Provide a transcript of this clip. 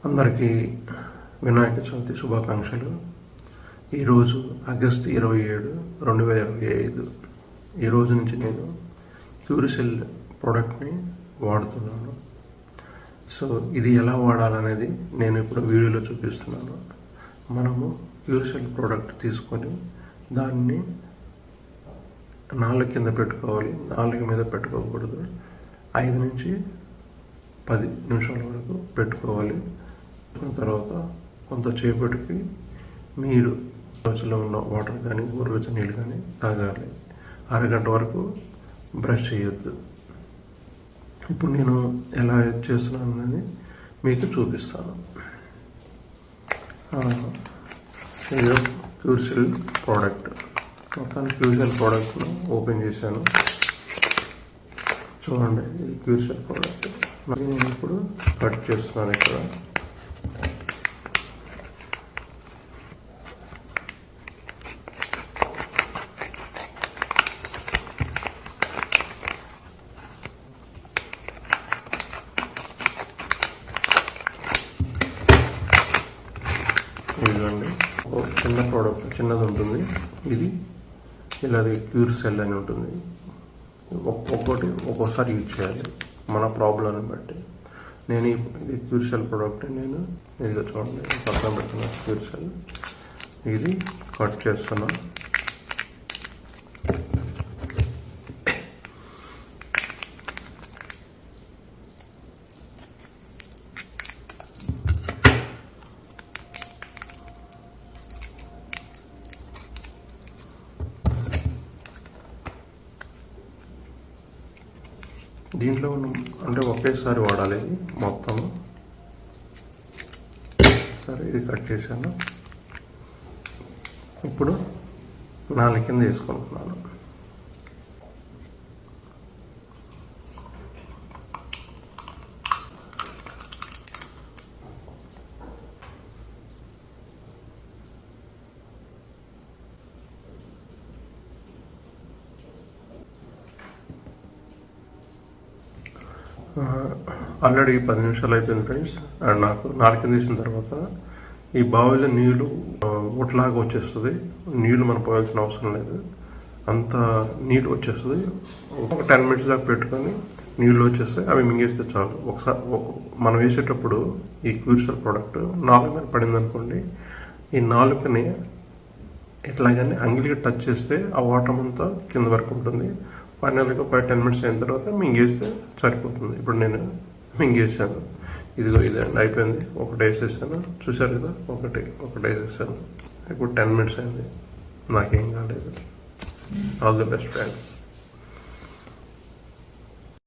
అందరికీ వినాయక చవితి శుభాకాంక్షలు. ఈరోజు ఆగస్టు 27, 2025. ఈ రోజు నుంచి నేను క్యూరిసెల్ ప్రోడక్ట్ని వాడుతున్నాను. సో ఇది ఎలా వాడాలనేది నేను ఇప్పుడు వీడియోలో చూపిస్తున్నాను. మనము క్యూరిసెల్ ప్రోడక్ట్ తీసుకొని దాన్ని నాలుగు కింద పెట్టుకోవాలి, నాలుగు మీద పెట్టుకోకూడదు. 5 నుంచి 10 నిమిషాల వరకు పెట్టుకోవాలి. తర్వాత కొంత చేపటికి మీరు రోజులో ఉన్న వాటర్ కానీ గోరువెచ్చని నీళ్ళు కానీ తాగాలి. అరగంట వరకు బ్రష్ చేయొద్దు. ఇప్పుడు నేను ఎలా చేస్తున్నాను అనేది మీకు చూపిస్తాను. ఇది క్యూరిసెల్ ప్రోడక్ట్. మొత్తాన్ని క్యూరిసెల్ ప్రోడక్ట్ను ఓపెన్ చేశాను. చూడండి, ఇది క్యూరిసెల్ ప్రోడక్ట్. నేను ఇప్పుడు కట్ చేస్తున్నాను. ఇక్కడ ఇదిగోండి, ఒక చిన్న ప్రోడక్ట్, చిన్నది ఉంటుంది. ఇది ఇలాది క్యూరిసెల్ అని ఉంటుంది. ఒక్కోసారి యూజ్ చేయాలి మన ప్రాబ్లంని బట్టి. నేను ఇది క్యూరిసెల్ ప్రోడక్ట్ నేను ఇదిగా చూడండి, పక్కన పెడుతున్నా. క్యూరిసెల్ ఇది కట్ చేస్తున్నాను. దీంట్లో అంటే ఒకేసారి వాడాలి ఇది మొత్తం. సరే, ఇది కట్ చేశాను. ఇప్పుడు 4 కింద వేసుకుంటున్నాను. ఆల్రెడీ 10 నిమిషాలు అయిపోయింది ఫ్రెండ్స్. అండ్ నాకు 4 కింద తీసిన తర్వాత ఈ బావిలో నీళ్ళు ఒట్లాగా వచ్చేస్తుంది. నీళ్ళు మనం పోయాల్సిన అవసరం లేదు, అంత నీట్ వచ్చేస్తుంది. ఒక 10 మినిట్స్ దాకా పెట్టుకొని నీళ్ళు వచ్చేస్తాయి, అవి మింగేస్తే చాలు. ఒకసారి మనం వేసేటప్పుడు ఈ క్యూరిసెల్ ప్రోడక్ట్ 4 మీద పడింది అనుకోండి, ఈ 4ని ఎట్లాగని అంగిలికి టచ్ చేస్తే ఆ వాటర్ అంతా కింద వరకు ఉంటుంది. ఫైనల్గా 10 మినిట్స్ అయిన తర్వాత మింగేస్తే సరిపోతుంది. ఇప్పుడు నేను మింగేసాను. ఇదిగో ఇదండి, అయిపోయింది. ఒకటి వేసేసాను, చూసారు కదా, ఒకటి వేసేసాను. ఇప్పుడు 10 మినిట్స్ అయింది, నాకేం కాలేదు. All the best friends.